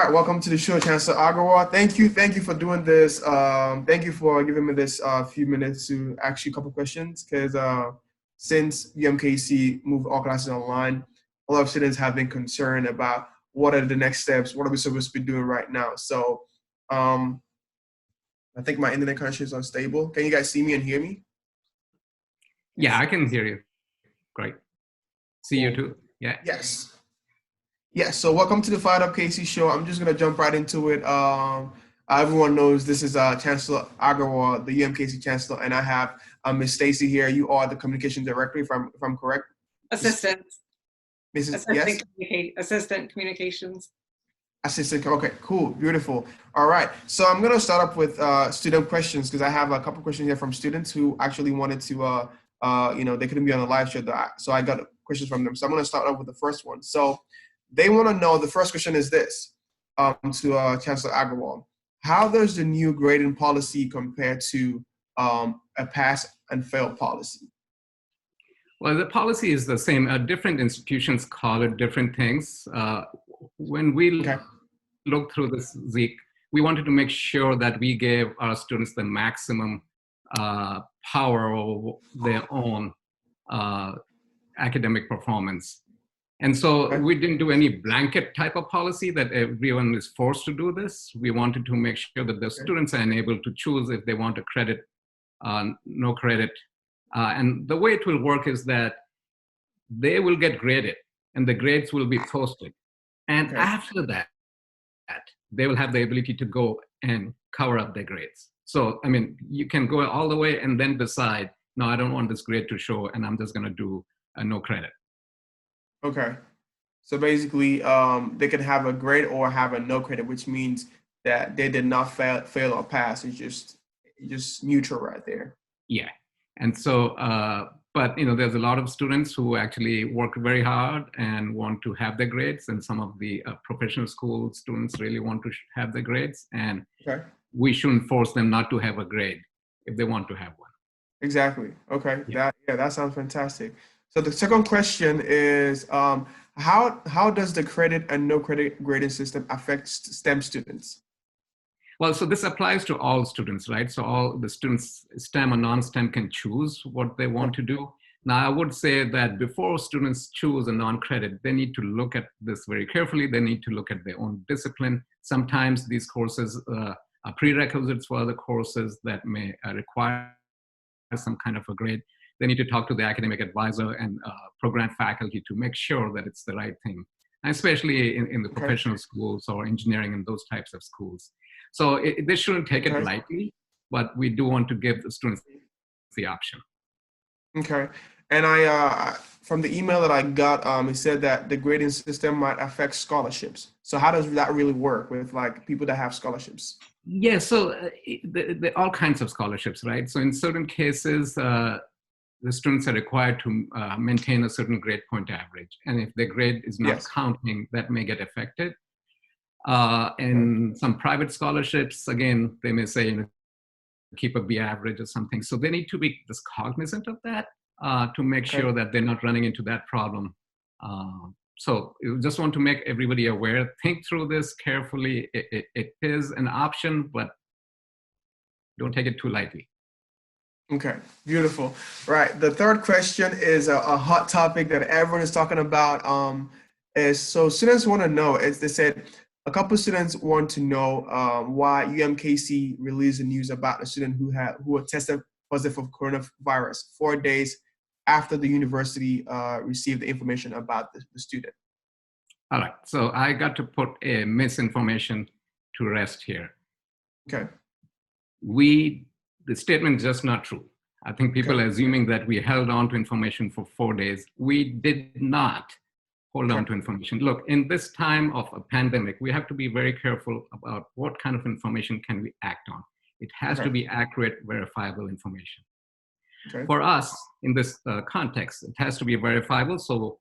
right, welcome to the show, Chancellor Agrawal. Thank you for doing this. Thank you for giving me this few minutes to ask you a couple questions. Because since UMKC moved all classes online, a lot of students have been concerned about what are the next steps. What are we supposed to be doing right now? So, I think my internet connection is unstable. Can you guys see me and hear me? Yeah, I can hear you. Great. See you too. Yeah. Yes. Yes, so welcome to the FiredUp KC show. I'm just going to jump right into it. Everyone knows this is Chancellor Agrawal, the UMKC Chancellor, and I have Ms. Stacy here. You are the Communication Director, if I'm correct. Assistant. Mrs. Yes? Assistant Communications. Assistant, okay, cool, beautiful. All right, so I'm going to start up with student questions because I have a couple questions here from students who actually wanted to, they couldn't be on the live show, so I got questions from them. So I'm going to start off with the first one. So they want to know, the first question is this, to Chancellor Agrawal. How does the new grading policy compare to a pass and fail policy? Well, the policy is the same. Different institutions call it different things. When we looked through this, Zeke, we wanted to make sure that we gave our students the maximum power over their own academic performance. And so we didn't do any blanket type of policy that everyone is forced to do this. We wanted to make sure that the students are enabled to choose if they want a credit, no credit. And the way it will work is that they will get graded and the grades will be posted. And after that, they will have the ability to go and cover up their grades. So, I mean, you can go all the way and then decide, no, I don't want this grade to show and I'm just going to do a no credit. Okay, so basically, they can have a grade or have a no credit, which means that they did not fail or pass. It's just neutral right there. Yeah, and so, but there's a lot of students who actually work very hard and want to have their grades, and some of the professional school students really want to have their grades, and we shouldn't force them not to have a grade if they want to have one. Exactly. Okay. Yeah. That sounds fantastic. So the second question is, how does the credit and no credit grading system affect STEM students? Well, so this applies to all students, right? So all the students, STEM or non-STEM, can choose what they want to do. Now, I would say that before students choose a non-credit, they need to look at this very carefully. They need to look at their own discipline. Sometimes these courses are prerequisites for other courses that may require some kind of a grade. They need to talk to the academic advisor and program faculty to make sure that it's the right thing, and especially in the professional schools or engineering and those types of schools. So they shouldn't take it lightly, but we do want to give the students the option. Okay. And I, from the email that I got, it said that the grading system might affect scholarships. So how does that really work with like people that have scholarships? Yeah, so there are all kinds of scholarships, right? So in certain cases, the students are required to maintain a certain grade point average. And if their grade is not counting, that may get affected. And some private scholarships, again, they may say, keep a B average or something. So they need to be just cognizant of that to make sure that they're not running into that problem. So you just want to make everybody aware, think through this carefully. It is an option, but don't take it too lightly. Okay, beautiful. Right. The third question is a hot topic that everyone is talking about. So students want to know, as they said, a couple of students want to know why UMKC released the news about a student who had tested positive for coronavirus 4 days after the university received the information about the student. All right. So I got to put a misinformation to rest here. Okay. The statement is just not true. I think people are assuming that we held on to information for 4 days. We did not hold on to information. Look, in this time of a pandemic, we have to be very careful about what kind of information can we act on. It has to be accurate, verifiable information. For us, in this context, it has to be verifiable. So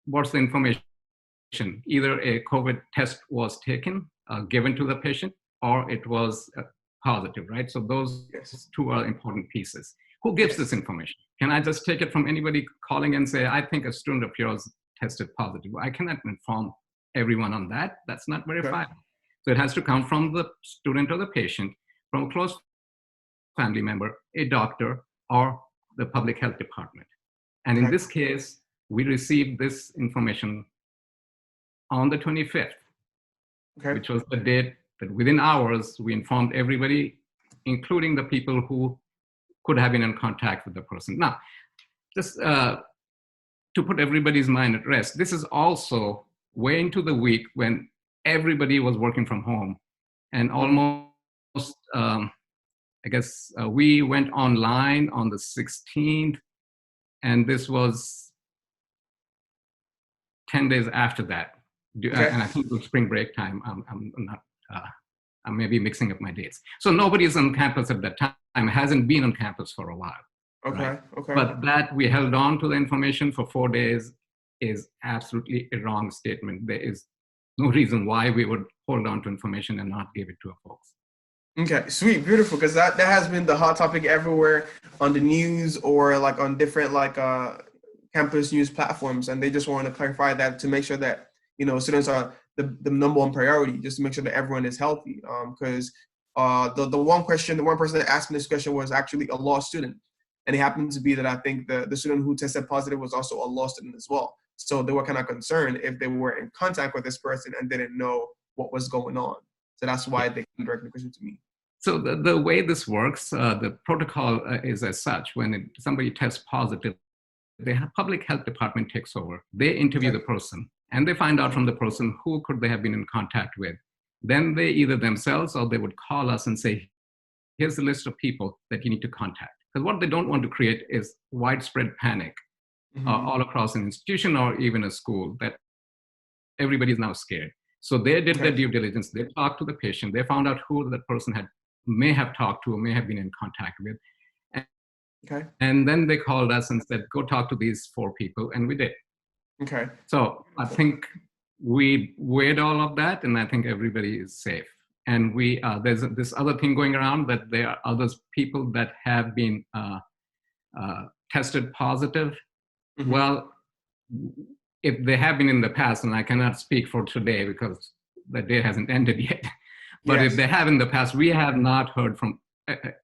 what's the information? Either a COVID test was taken, given to the patient, or it was positive, right? So those two are important pieces. Who gives this information? Can I just take it from anybody calling and say, I think a student of yours tested positive? I cannot inform everyone on that. That's not verifiable. So it has to come from the student or the patient, from a close family member, a doctor, or the public health department. And in this case, we received this information on the 25th, which was the date that within hours, we informed everybody, including the people who could have been in contact with the person. Now, just to put everybody's mind at rest, this is also way into the week when everybody was working from home, and almost, I guess, we went online on the 16th, and this was 10 days after that. And I think it was spring break time. I'm not, I may be mixing up my dates. So nobody is on campus at that time, hasn't been on campus for a while. Right? But that we held on to the information for 4 days is absolutely a wrong statement. There is no reason why we would hold on to information and not give it to our folks. Okay, sweet, beautiful, because that has been the hot topic everywhere on the news or like on different like campus news platforms, and they just wanted to clarify that to make sure that, you know, students are the number one priority, just to make sure that everyone is healthy. Because the one person that asked me this question was actually a law student, and it happened to be that I think the student who tested positive was also a law student as well. So they were kind of concerned if they were in contact with this person and didn't know what was going on. So that's why they directed the question to me. So the way this works, the protocol is as such. When somebody tests positive, the public health department takes over. They interview the person, and they find out from the person who could they have been in contact with. Then they either themselves or they would call us and say, here's the list of people that you need to contact. Because what they don't want to create is widespread panic all across an institution or even a school, that everybody is now scared. So they did their due diligence. They talked to the patient. They found out who that person may have talked to or may have been in contact with. And then they called us and said, go talk to these 4 people. And we did. So I think we weighed all of that, and I think everybody is safe. And there's this other thing going around that there are other people that have been tested positive. Well, if they have been in the past, and I cannot speak for today because the day hasn't ended yet, but if they have in the past, we have not heard from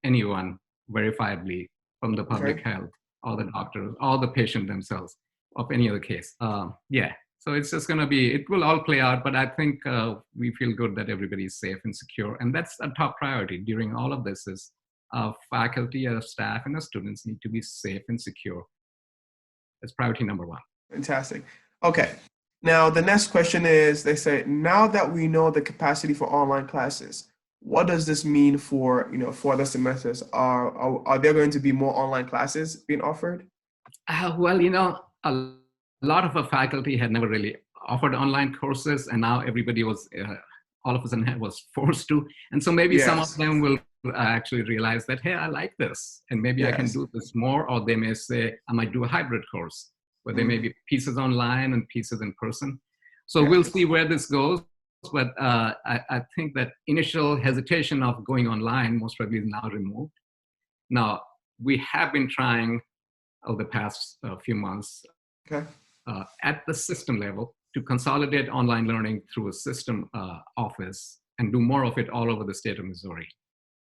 anyone verifiably from the public health or the doctors or the patient themselves of any other case. So it's just going to be, it will all play out, but I think we feel good that everybody is safe and secure. And that's a top priority during all of this is faculty, staff, and the students need to be safe and secure. That's priority number 1. Fantastic. Okay. Now, the next question is, they say, now that we know the capacity for online classes, what does this mean for, for the semesters? Are there going to be more online classes being offered? Well, a lot of our faculty had never really offered online courses, and now everybody was, all of a sudden was forced to. And so maybe some of them will actually realize that, hey, I like this, and maybe I can do this more, or they may say, I might do a hybrid course, where there may be pieces online and pieces in person. So we'll see where this goes. But I think that initial hesitation of going online most probably is now removed. Now, we have been trying over the past few months at the system level to consolidate online learning through a system office and do more of it all over the state of Missouri.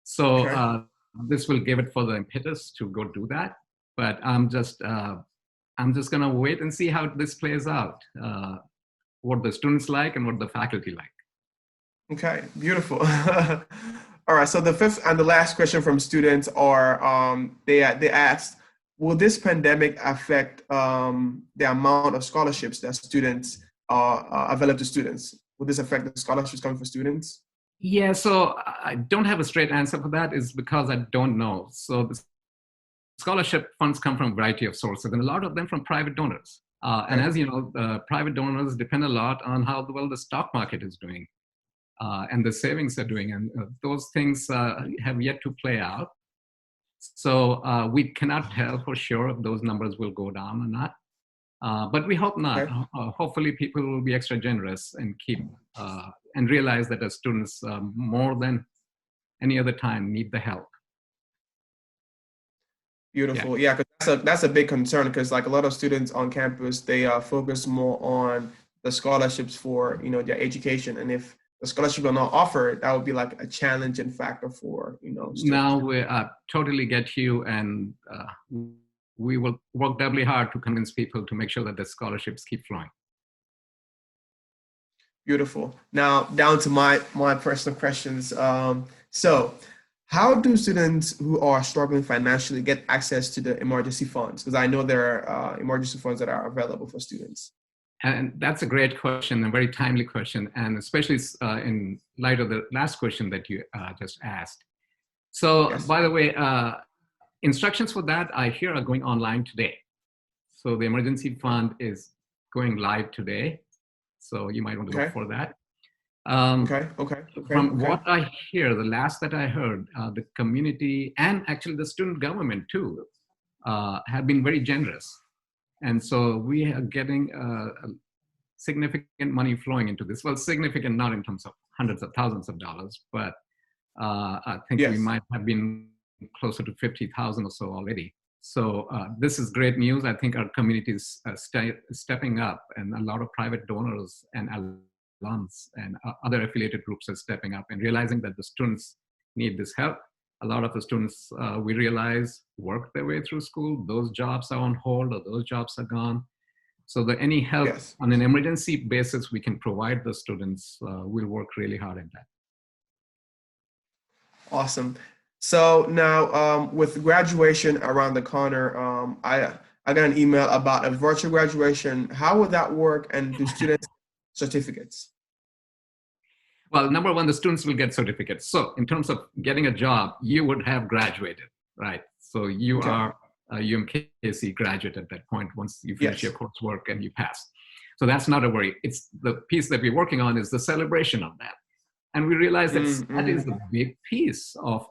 So this will give it further impetus to go do that. But I'm just going to wait and see how this plays out, what the students like and what the faculty like. Okay, beautiful. All right, so the fifth and the last question from students are, they asked, will this pandemic affect the amount of scholarships that students are available to students? Will this affect the scholarships coming for students? Yeah, so I don't have a straight answer for that, is because I don't know. So the scholarship funds come from a variety of sources, and a lot of them from private donors. And as you know, private donors depend a lot on how well the stock market is doing and the savings are doing. And those things have yet to play out. So we cannot tell for sure if those numbers will go down or not. But we hope not. Hopefully people will be extra generous and keep and realize that as students more than any other time need the help. Beautiful. Yeah, because that's a big concern, because like a lot of students on campus, they focus more on the scholarships for, their education. And if the scholarship are not offered, that would be like a challenging factor for, students. Now we totally get you, and we will work doubly hard to convince people to make sure that the scholarships keep flowing. Beautiful. Now down to my personal questions. So how do students who are struggling financially get access to the emergency funds? Because I know there are emergency funds that are available for students. And that's a great question, a very timely question, and especially in light of the last question that you just asked. So, Yes. By the way, instructions for that I hear are going online today. So the emergency fund is going live today. So you might want to look for that. From what I hear, the last that I heard, the community and actually the student government too have been very generous. And so we are getting significant money flowing into this. Well, significant not in terms of hundreds of thousands of dollars, but I think we might have been closer to 50,000 or so already. So this is great news. I think our community is stepping up, and a lot of private donors and alums and other affiliated groups are stepping up and realizing that the students need this help. A lot of the students, we realize, work their way through school. Those jobs are on hold or those jobs are gone. So any help on an emergency basis we can provide the students, we'll work really hard at that. Awesome. So now with graduation around the corner, I got an email about a virtual graduation. How would that work, and do students certificates? Well, number one, the students will get certificates. So in terms of getting a job, you would have graduated, right? So you are a UMKC graduate at that point once you finish your coursework and you pass. So that's not a worry. It's the piece that we're working on is the celebration of that. And we realize that that is a big piece of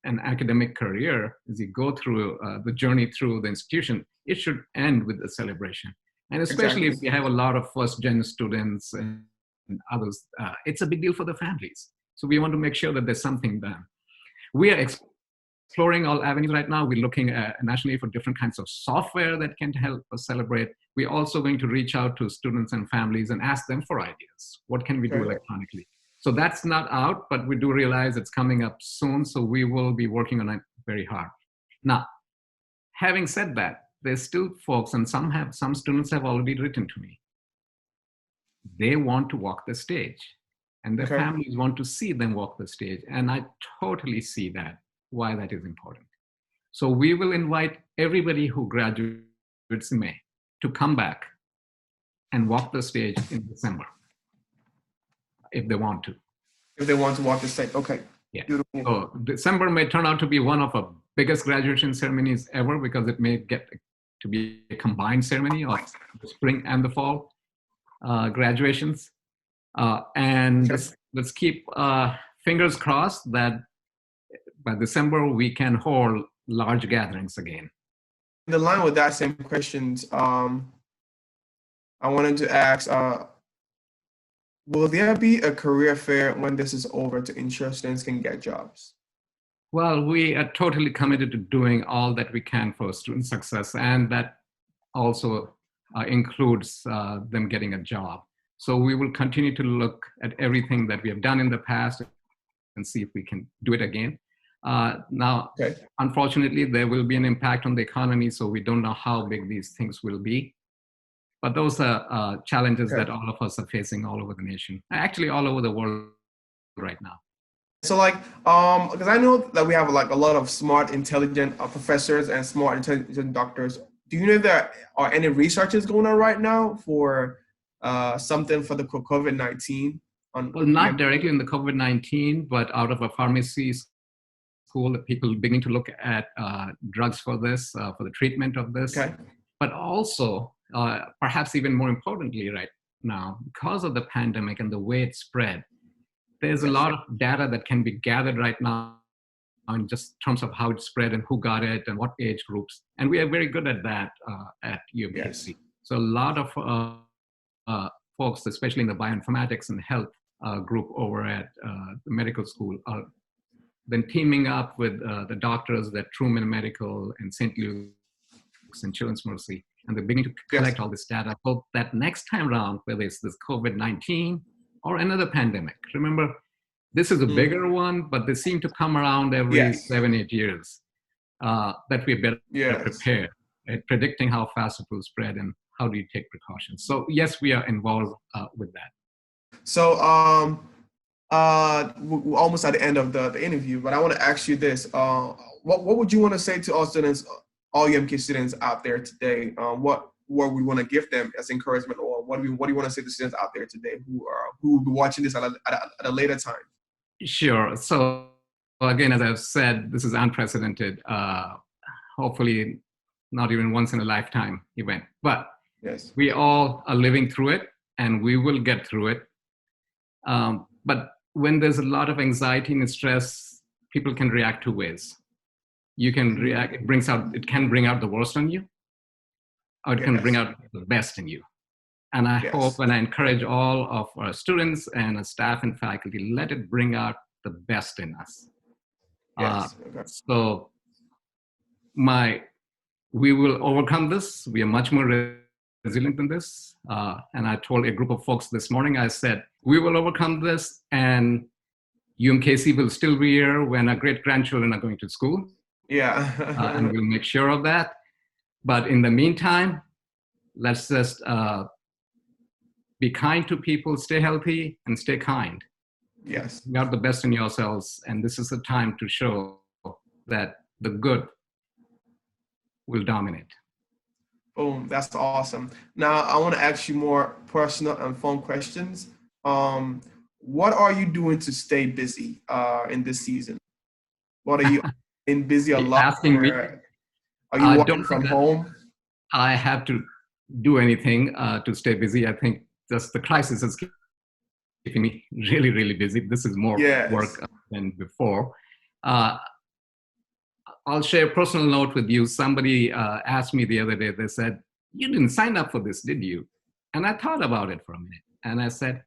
an academic career. As you go through the journey through the institution, it should end with the celebration. And especially if you have a lot of first-gen students and others, it's a big deal for the families. So we want to make sure that there's something done. We are exploring all avenues right now. We're looking at nationally for different kinds of software that can help us celebrate. We're also going to reach out to students and families and ask them for ideas. What can we do electronically? So that's not out, but we do realize it's coming up soon. So we will be working on it very hard. Now, having said that, there's still folks, and some students have already written to me. They want to walk the stage, and their families want to see them walk the stage. And I totally see that, why that is important. So we will invite everybody who graduates in May to come back and walk the stage in December, if they want to. If they want to walk the stage, okay. Yeah. Beautiful. So December may turn out to be one of our biggest graduation ceremonies ever, because it may get to be a combined ceremony of the spring and the fall graduations. And let's keep fingers crossed that by December we can hold large gatherings again. In the line with that same questions, I wanted to ask, will there be a career fair when this is over to ensure students can get jobs? Well, we are totally committed to doing all that we can for student success, and that also includes them getting a job. So we will continue to look at everything that we have done in the past and see if we can do it again. Now, unfortunately, there will be an impact on the economy, so we don't know how big these things will be. But those are challenges that all of us are facing all over the nation, actually all over the world right now. So because I know that we have like a lot of smart, intelligent professors and smart, intelligent doctors. Do you know there are any researches going on right now for something for the COVID-19? Well, not directly in the COVID-19, but out of a pharmacy school, that people beginning to look at drugs for this, for the treatment of this. But also, perhaps even more importantly right now, because of the pandemic and the way it spread, there's a lot of data that can be gathered right now in just terms of how it spread and who got it and what age groups. And we are very good at that at UMKC. So a lot of folks, especially in the bioinformatics and health group over at the medical school, are then teaming up with the doctors at Truman Medical and St. Luke's and Children's Mercy and they're beginning to Yes. collect all this data. I hope that next time around, whether it's this COVID-19 or another pandemic, remember, this is a bigger one, but they seem to come around every 7-8 years, that we're better prepared at predicting how fast it will spread and how do you take precautions. So yes, we are involved with that. So we're almost at the end of the interview, but I want to ask you this. What would you want to say to all students, all UMK students out there today? What we want to give them as encouragement, or what do you want to say to students out there today who will be watching this at a later time? Sure. So again, as I've said, this is unprecedented. Hopefully not even once in a lifetime event, but yes, we all are living through it and we will get through it. But when there's a lot of anxiety and stress, people can react two ways. You can react, it can bring out the worst in you, or it can bring out the best in you. And I hope, and I encourage all of our students and our staff and faculty, let it bring out the best in us. So we will overcome this. We are much more resilient than this. And I told a group of folks this morning, I said, we will overcome this, and UMKC will still be here when our great-grandchildren are going to school. And we'll make sure of that. But in the meantime, let's just be kind to people, stay healthy, and stay kind. Yes. You have the best in yourselves, and this is the time to show that the good will dominate. Boom, that's awesome. Now, I want to ask you more personal and fun questions. What are you doing to stay busy in this season? What are you in busy a lot? Asking me? Are you working from home? I have to do anything to stay busy. I think just the crisis is keeping me really, really busy. This is more work than before. I'll share a personal note with you. Somebody asked me the other day, they said, you didn't sign up for this, did you? And I thought about it for a minute. And I said,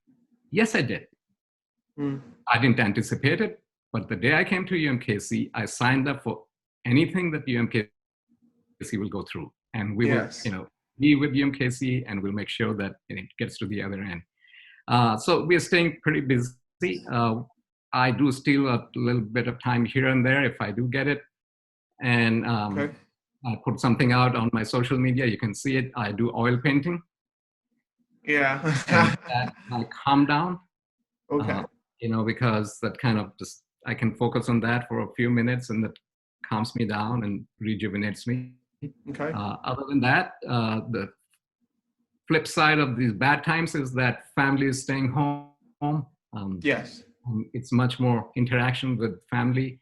yes, I did. I didn't anticipate it, but the day I came to UMKC, I signed up for anything that UMKC will go through. And we will, be with UMKC, and we'll make sure that it gets to the other end. So we're staying pretty busy. I do steal a little bit of time here and there if I do get it. And I put something out on my social media. You can see it. I do oil painting. And that I calm down. Because that kind of just, I can focus on that for a few minutes, and that calms me down and rejuvenates me. Other than that, the flip side of these bad times is that family is staying home. It's much more interaction with family,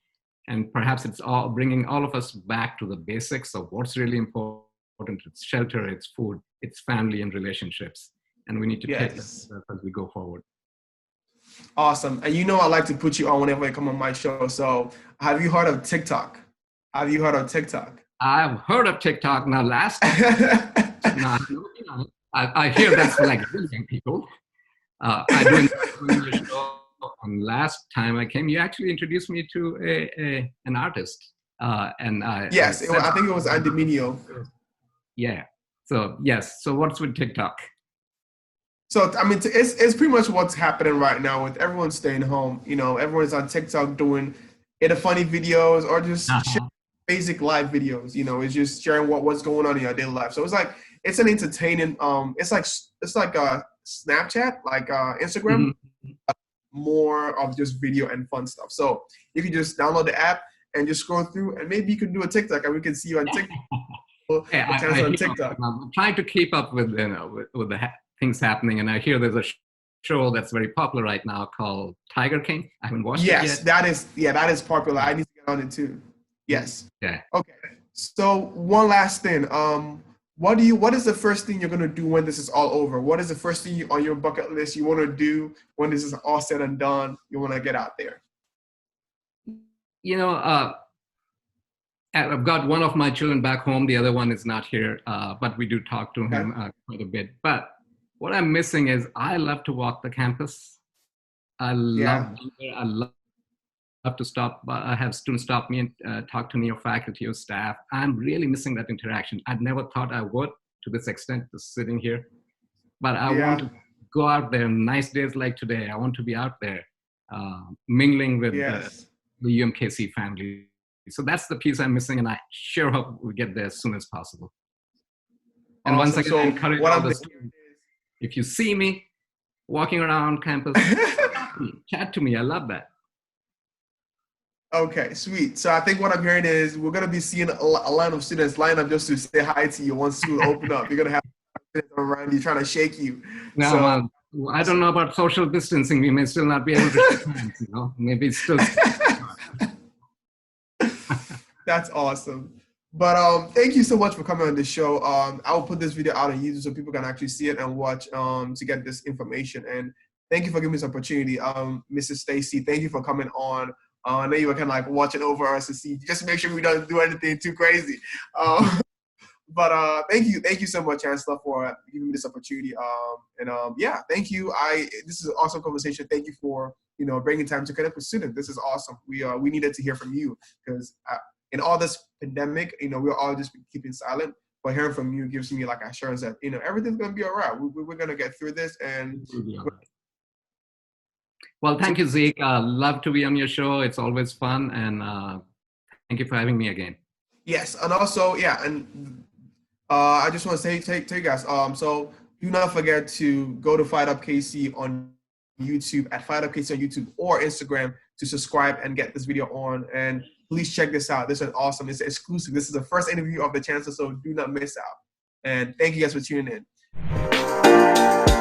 and perhaps it's all bringing all of us back to the basics of what's really important. It's shelter, it's food, it's family and relationships, and we need to take this as we go forward. Awesome. And I like to put you on whenever I come on my show. So have you heard of TikTok? I've heard of TikTok. Now, last I hear that's for like young people. I do a show, and last time I came, you actually introduced me to an artist. I think it was Andy Minio. Yeah. So yes. So what's with TikTok? So, I mean, it's pretty much what's happening right now with everyone staying home. Everyone's on TikTok doing either funny videos or just sharing basic live videos. It's just sharing what's going on in your daily life. So it's an entertaining, it's like a Snapchat, like Instagram, more of just video and fun stuff. So you can just download the app and just scroll through, and maybe you can do a TikTok, and we can see you on TikTok. On TikTok. I'm trying to keep up with with the things happening, and I hear there's a show that's very popular right now called Tiger King. I haven't watched it yet. Yes, that is popular. I need to get on it too. Yes. Yeah. Okay. So one last thing. What is the first thing you're gonna do when this is all over? What is the first thing on your bucket list you want to do when this is all said and done? You want to get out there. I've got one of my children back home. The other one is not here, but we do talk to him quite a bit. But what I'm missing is I love to walk the campus. I love to stop. I have students stop me and talk to me, or faculty or staff. I'm really missing that interaction. I'd never thought I would, to this extent, just sitting here. But I want to go out there, nice days like today. I want to be out there mingling with the UMKC family. So that's the piece I'm missing, and I sure hope we get there as soon as possible. And once again, I encourage all the students, if you see me walking around campus, chat to me. I love that. Okay, sweet. So I think what I'm hearing is we're going to be seeing a line of students line up just to say hi to you once school open up. You're going to have students around you trying to shake you. No, so, I don't know about social distancing. We may still not be able to shake hands, you know? Maybe it's still... That's awesome. But thank you so much for coming on the show. I will put this video out on YouTube so people can actually see it and watch to get this information. And thank you for giving me this opportunity. Mrs. Stacy, thank you for coming on. I know you were kind of like watching over us to see, just to make sure we don't do anything too crazy. But thank you so much, Chancellor, for giving me this opportunity. Yeah, thank you. This is an awesome conversation. Thank you for bringing time to connect with students. This is awesome. We needed to hear from you because in all this pandemic, we're all just keeping silent. But hearing from you gives me like assurance that everything's gonna be all right. We're gonna get through this. And well, thank you, Zeke. Love to be on your show. It's always fun, and thank you for having me again. Yes, and also I just want to say to you guys. So do not forget to go to FiredUp KC on YouTube at FiredUp KC on YouTube or Instagram to subscribe and get this video on. And please check this out. This is awesome. It's exclusive. This is the first interview of the Chancellor, so do not miss out. And thank you guys for tuning in.